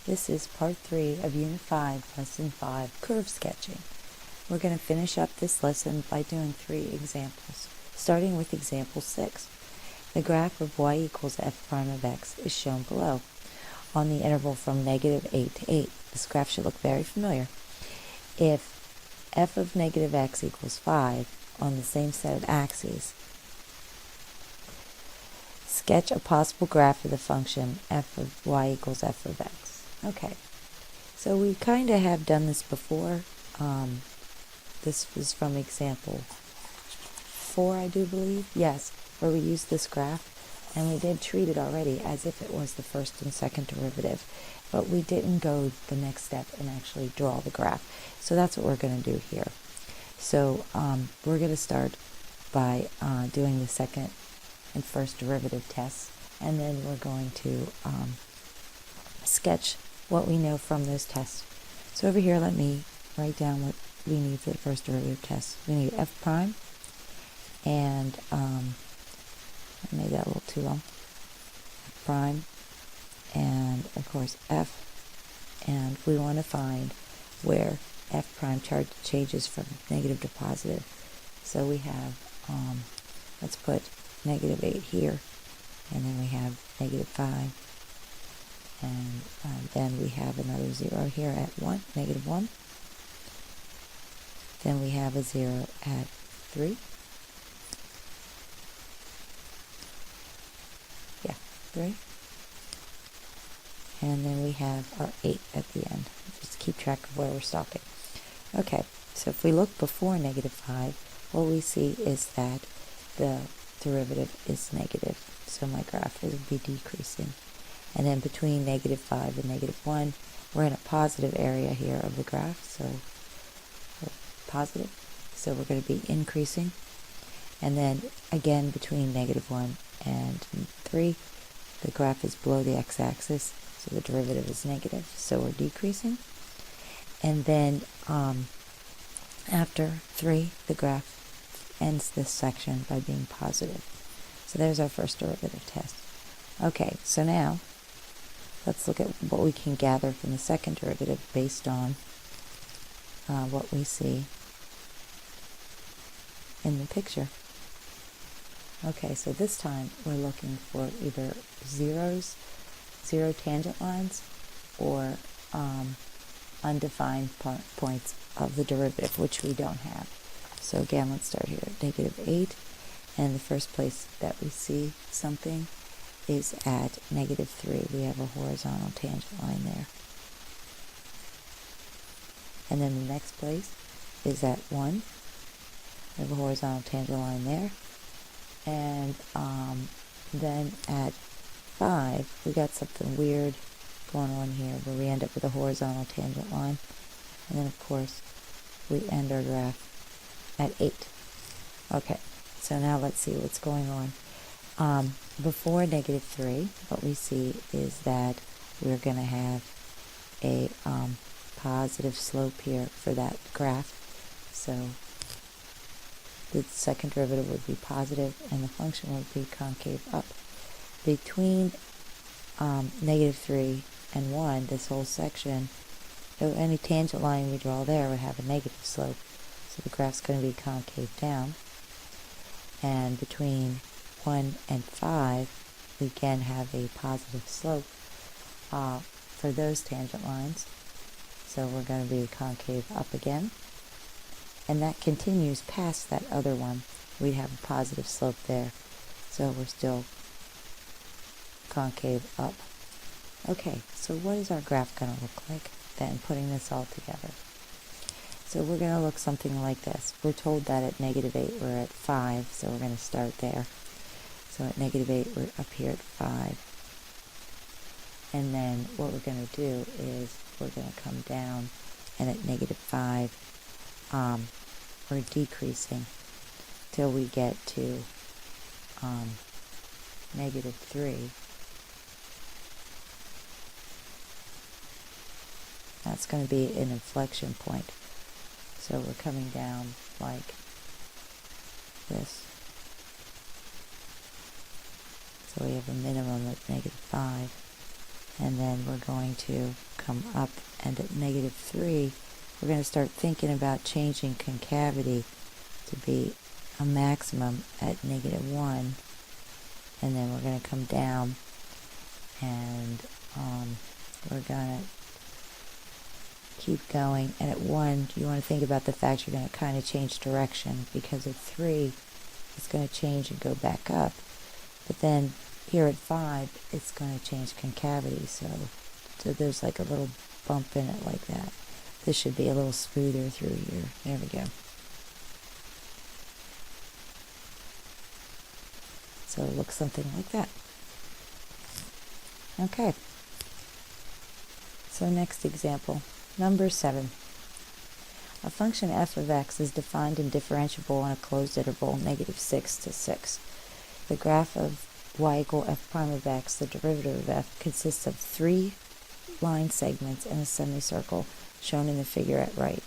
This is part 3 of Unit 5, Lesson 5, Curve Sketching. We're going to finish up this lesson by doing 3 examples, starting with example 6. The graph of y equals f prime of x is shown below on the interval from negative 8 to 8. This graph should look very familiar. If f of negative x equals 5 on the same set of axes, sketch a possible graph of the function f of y equals f of x. Okay, so we kind of have done this before. This was from example 4, I do believe. Yes, where we used this graph, and we did treat it already as if it was the first and second derivative, but we didn't go the next step and actually draw the graph. So that's what we're going to do here. So we're going to start by doing the second and first derivative tests, and then we're going to sketch what we know from those tests. So over here, let me write down what we need for the first derivative test. We need f prime, and I made that a little too long. F prime, and of course f, and we want to find where f prime changes from negative to positive. So we have, let's put negative 8 here, and then we have negative 5. And then we have another 0 here at 1, negative 1. Then we have a 0 at 3. Yeah, 3. And then we have our 8 at the end. Just keep track of where we're stopping. Okay, so if we look before negative 5, what we see is that the derivative is negative. So my graph will be decreasing. And then between negative 5 and negative 1, we're in a positive area here of the graph, so positive. So we're going to be increasing. And then again, between negative 1 and 3, the graph is below the x-axis, so the derivative is negative, so we're decreasing. And then after 3, the graph ends this section by being positive. So there's our first derivative test. Okay, so now let's look at what we can gather from the second derivative based on what we see in the picture. Okay, so this time we're looking for either zero tangent lines, or undefined points of the derivative, which we don't have. So again, let's start here at negative 8, and the first place that we see something is at negative 3. We have a horizontal tangent line there. And then the next place is at 1. We have a horizontal tangent line there. And then at 5, we got something weird going on here where we end up with a horizontal tangent line. And then, of course, we end our graph at 8. Okay, so now let's see what's going on. Before negative 3, what we see is that we're going to have a positive slope here for that graph. So the second derivative would be positive, and the function would be concave up. Between negative 3 and 1, this whole section, any tangent line we draw there would have a negative slope. So the graph's going to be concave down. And between 1 and 5, we again have a positive slope for those tangent lines. So we're going to be concave up again. And that continues past that other one. We'd have a positive slope there. So we're still concave up. Okay, so what is our graph going to look like then, putting this all together? So we're going to look something like this. We're told that at negative 8 we're at 5, so we're going to start there. So at negative 8 we're up here at 5. And then what we're going to do is we're going to come down, and at negative 5 we're decreasing till we get to negative 3. That's going to be an inflection point. So we're coming down like this. So we have a minimum of negative 5. and then we're going to come up, and at negative 3, we're going to start thinking about changing concavity to be a maximum at negative 1, and then we're going to come down, and we're going to keep going, and at 1, you want to think about the fact you're going to kind of change direction, because at 3, it's going to change and go back up, but then here at 5, it's going to change concavity, so there's like a little bump in it like that. This should be a little smoother through here. There we go. So it looks something like that. Okay. So next example, number 7. A function f of x is defined and differentiable in a closed interval, negative 6 to 6. The graph of y equal f prime of x, the derivative of f, consists of 3 line segments and a semicircle shown in the figure at right.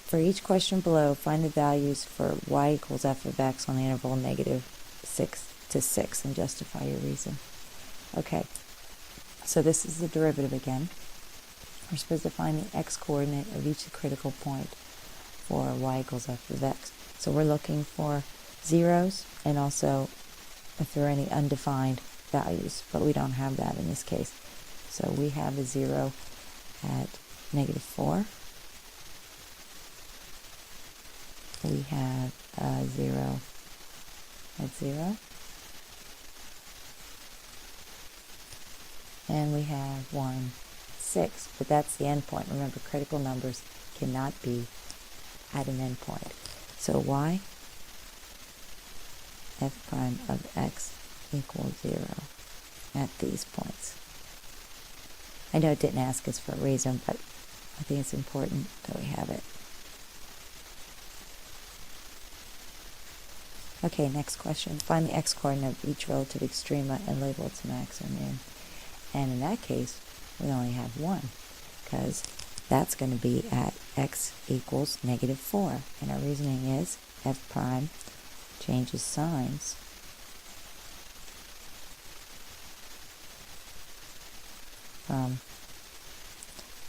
For each question below, find the values for y equals f of x on the interval negative 6 to 6 and justify your reason. Okay, so this is the derivative again. We're supposed to find the x-coordinate of each critical point for y equals f of x. So we're looking for zeros and also if there are any undefined values, but we don't have that in this case. So we have a 0 at negative 4. We have a 0 at 0. And we have 1, 6, but that's the endpoint. Remember, critical numbers cannot be at an endpoint. So y f prime of x equals 0 at these points. I know it didn't ask us for a reason, but I think it's important that we have it. Okay, next question. Find the x-coordinate of each relative extrema and label its max or min. And in that case, we only have 1, because that's going to be at x equals negative 4. And our reasoning is f prime changes signs from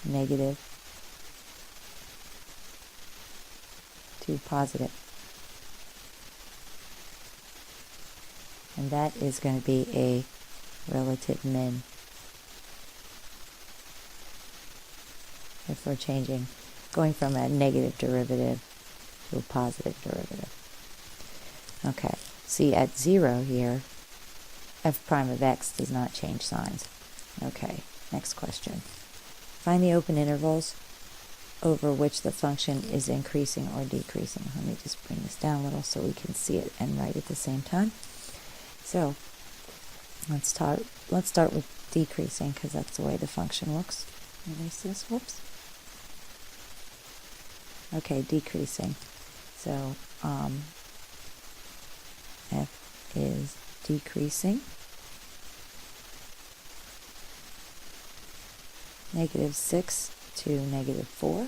negative to positive. And that is going to be a relative min if we're going from a negative derivative to a positive derivative. Okay, see at 0 here, f prime of x does not change signs. Okay, next question. Find the open intervals over which the function is increasing or decreasing. Let me just bring this down a little so we can see it and write at the same time. So let's start with decreasing, because that's the way the function looks. Erase this, whoops. Okay, decreasing. So f is decreasing. Negative 6 to negative 4.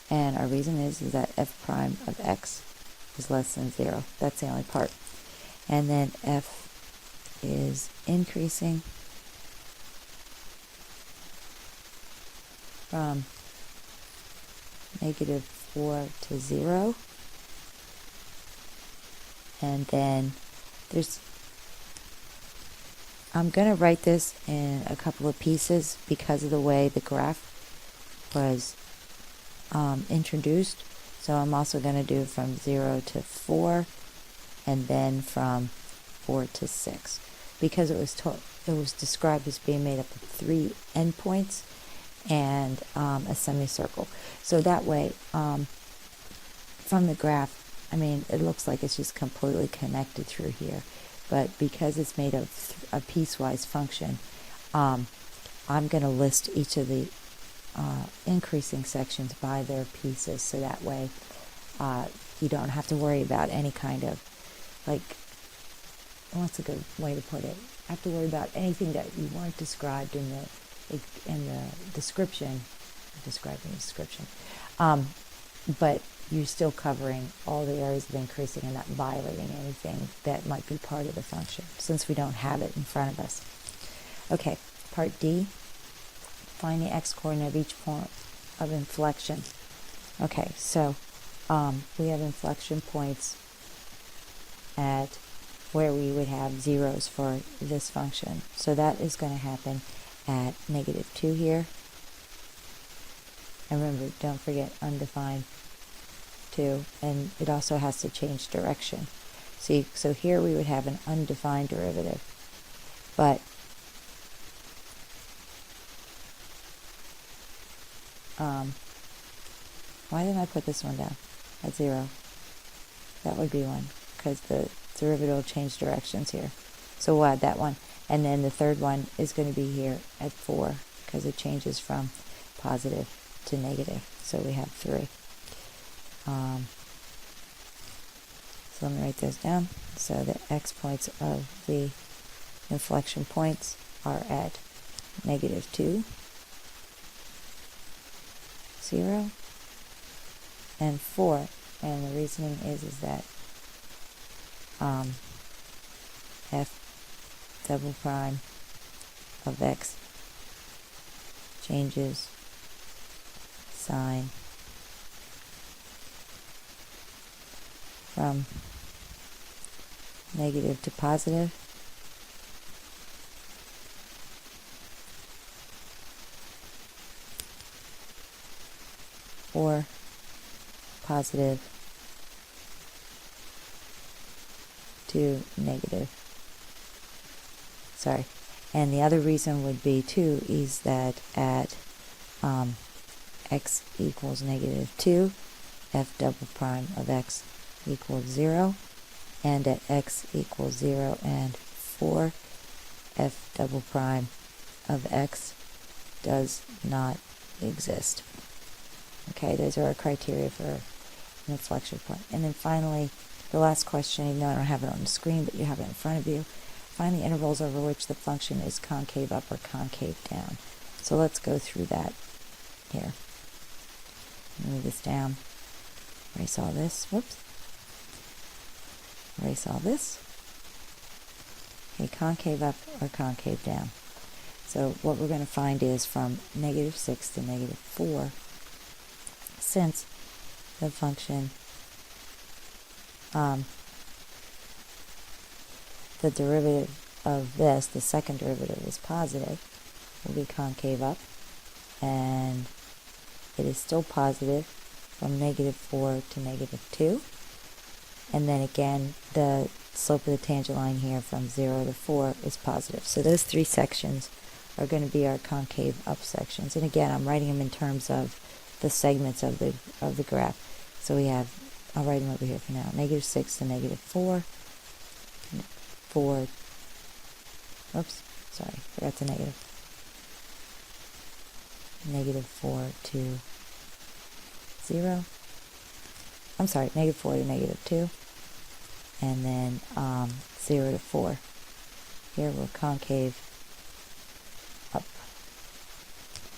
And our reason is that f prime of x is less than 0. That's the only part. And then f is increasing from negative 4 to 0. And then I'm going to write this in a couple of pieces because of the way the graph was introduced. So I'm also going to do from 0 to 4 and then from 4 to 6, because it was described as being made up of 3 endpoints and a semicircle. So that way, from the graph, I mean, it looks like it's just completely connected through here. But because it's made of a piecewise function, I'm going to list each of the increasing sections by their pieces, so that way you don't have to worry about any kind of, like, what's a good way to put it? I have to worry about anything that you weren't described in the description, but you're still covering all the areas of increasing and not violating anything that might be part of the function, since we don't have it in front of us. Okay, Part D, find the x-coordinate of each point of inflection. Okay, so we have inflection points at where we would have zeros for this function. So that is going to happen at -2 here. And remember, don't forget undefined 2, and it also has to change direction. See, so here we would have an undefined derivative, but why didn't I put this one down at 0? That would be 1, because the derivative will change directions here. So we'll add that one. And then the third one is going to be here at 4, because it changes from positive to negative. So we have 3. So let me write those down. So the x points of the inflection points are at -2, 0, and 4. And the reasoning is that f double prime of x changes sign from negative to positive, or positive to negative. Sorry. And the other reason would be too is that at x equals -2, f double prime of x equals 0, and at x equals 0 and 4, f double prime of x does not exist. Okay, those are our criteria for an inflection point. And then finally, the last question, even though I don't have it on the screen, but you have it in front of you, find the intervals over which the function is concave up or concave down. So let's go through that here. Move this down. Erase all this. Whoops. Erase all this. Okay, concave up or concave down. So what we're going to find is from -6 to -4, since the function, the derivative of this, the second derivative, is positive, will be concave up, and it is still positive from -4 to -2. And then again, the slope of the tangent line here from 0 to 4 is positive. So those 3 sections are going to be our concave up sections. And again, I'm writing them in terms of the segments of the graph. So we have, I'll write them over here for now, -6 to -4, 4, oops, sorry, forgot the negative. -4 to 0. I'm sorry, -4 to -2. And then 0 to 4. Here we're concave up.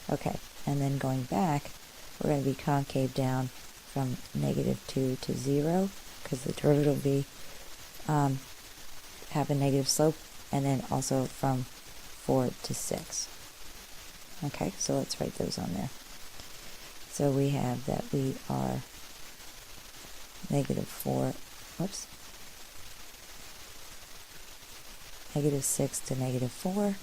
Okay, and then going back, we're going to be concave down from -2 to 0, because the derivative will be have a negative slope, and then also from 4 to 6. Okay, so let's write those on there. So we have that we are -4, whoops, -6 to -4,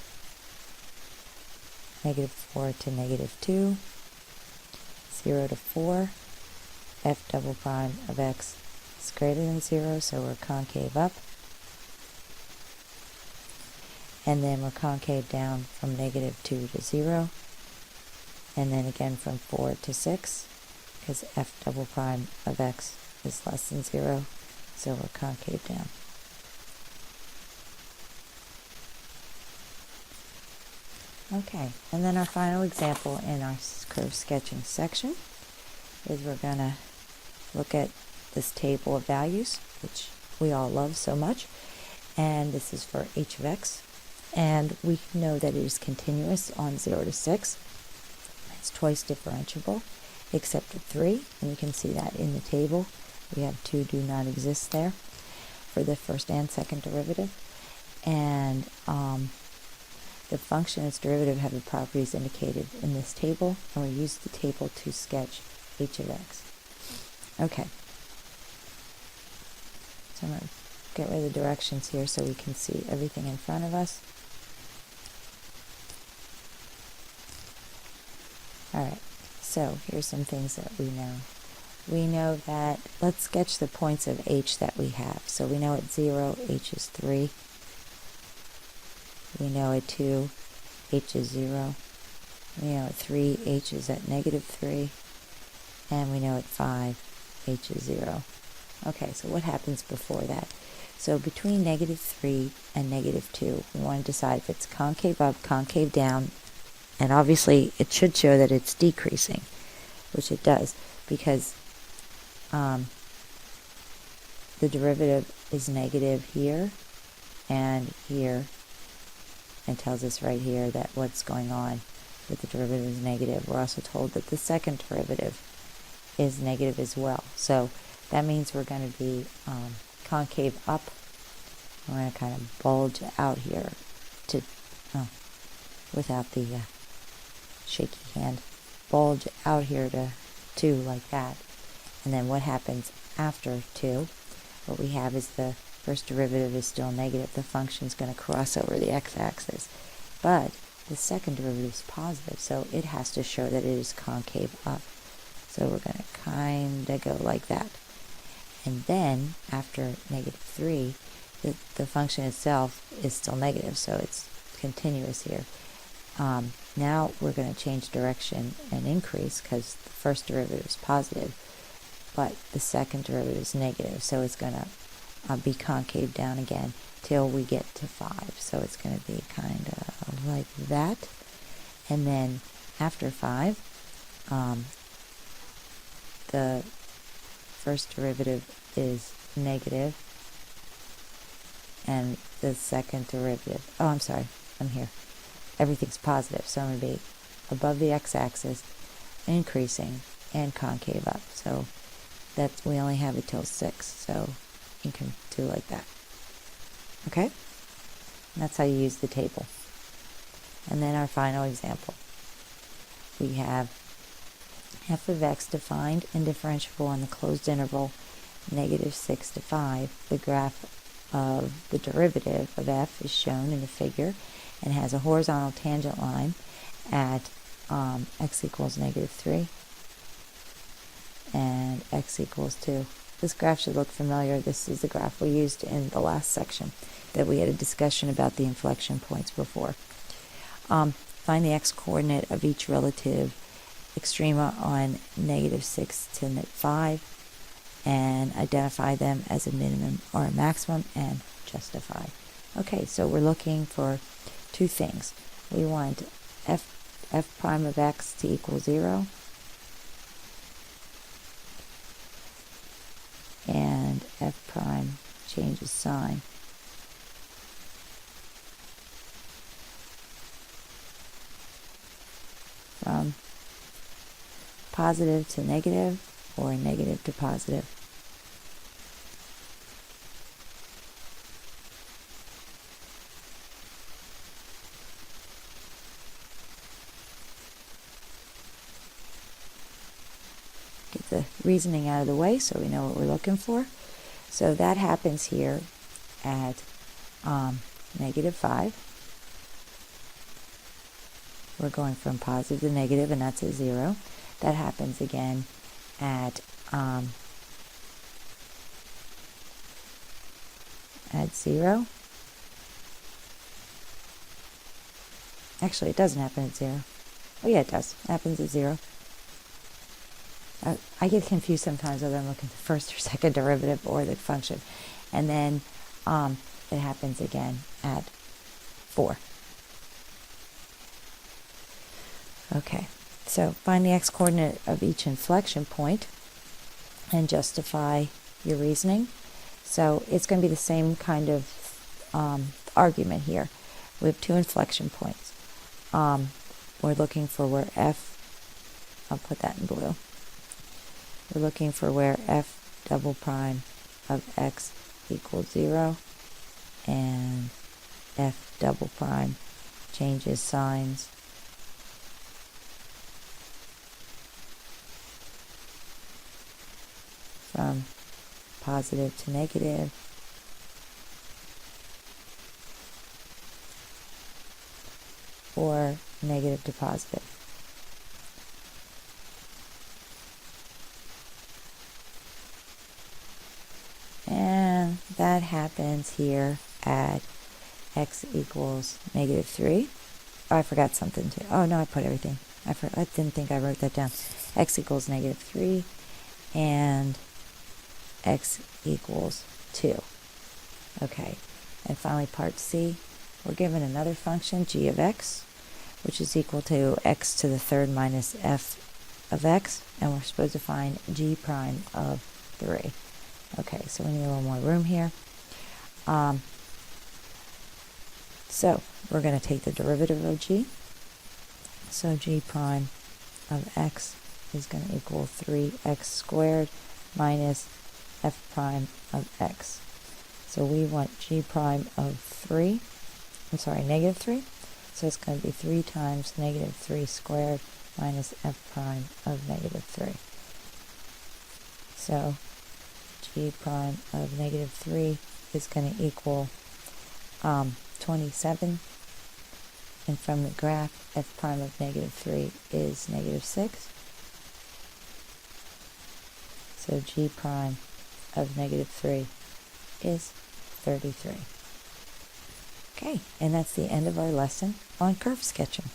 -4 to -2, 0 to 4, f double prime of x is greater than 0, so we're concave up. And then we're concave down from -2 to 0, and then again from 4 to 6, because f double prime of x is less than 0, so we're concave down. Okay, and then our final example in our curve sketching section is we're going to look at this table of values, which we all love so much, and this is for h of x, and we know that it is continuous on 0 to 6. It's twice differentiable, except at 3, and you can see that in the table. We have 2 do not exist there for the first and second derivative, and the function and its derivative have the properties indicated in this table, and we use the table to sketch h of x. Okay. So I'm going to get rid of the directions here so we can see everything in front of us. Alright, so here's some things that we know. We know that, let's sketch the points of h that we have. So we know at 0, h is 3. We know at 2, h is 0. We know at 3, h is at negative 3. And we know at 5, h is 0. Okay, so what happens before that? So between negative 3 and negative 2, we want to decide if it's concave up, concave down, and obviously it should show that it's decreasing, which it does, because the derivative is negative here and here, and tells us right here that what's going on with the derivative is negative. We're also told that the second derivative is negative as well. So that means we're going to be concave up. I'm going to kind of bulge out here to, without the shaky hand, bulge out here to 2 like that. And then what happens after 2? What we have is the first derivative is still negative. The function's going to cross over the x-axis. But the second derivative is positive, so it has to show that it is concave up. So we're going to kind of go like that. And then, after negative 3, the function itself is still negative, so it's continuous here. Now we're going to change direction and increase because the first derivative is positive, but the second derivative is negative, so it's going to be concave down again till we get to 5. So it's going to be kind of like that. And then after 5, the first derivative is negative, and the second derivative, I'm here. Everything's positive, so I'm going to be above the x-axis, increasing, and concave up. So that's, we only have it till 6, so you can do like that. Okay? And that's how you use the table. And then our final example. We have f of x defined and differentiable on the closed interval negative 6 to 5. The graph of the derivative of f is shown in the figure and has a horizontal tangent line at x equals negative 3 and x equals 2. This graph should look familiar. This is the graph we used in the last section that we had a discussion about the inflection points before. Find the x-coordinate of each relative extrema on negative 6 to 5 and identify them as a minimum or a maximum and justify. Okay, so we're looking for 2 things. We want f prime of x to equal 0 and f prime changes sign. From positive to negative or negative to positive. Get the reasoning out of the way so we know what we're looking for. So that happens here at negative 5. We're going from positive to negative, and that's at 0. That happens again at 0. Actually, it doesn't happen at 0. Oh yeah, it does. It happens at 0. I get confused sometimes whether I'm looking at the first or second derivative or the function. And then it happens again at 4. Okay, so find the x-coordinate of each inflection point and justify your reasoning. So it's going to be the same kind of argument here. We have 2 inflection points. We're looking for where I'll put that in blue. We're looking for where f double prime of x equals 0 and f double prime changes signs. From positive to negative. Or negative to positive. And that happens here at x equals negative 3. Oh, I forgot something too. Oh, no, I put everything. I didn't think I wrote that down. X equals negative 3 and x equals 2. Okay, and finally part C, we're given another function, g of x, which is equal to x to the third minus f of x, and we're supposed to find g prime of 3. Okay, so we need a little more room here. So we're going to take the derivative of g. So g prime of x is going to equal 3x squared minus f prime of x. So we want g prime of negative 3. So it's going to be 3 times negative 3 squared minus f prime of negative 3. So g prime of negative 3 is going to equal 27. And from the graph, f prime of negative 3 is negative 6. So g prime of negative 3 is 33. Okay, and that's the end of our lesson on curve sketching.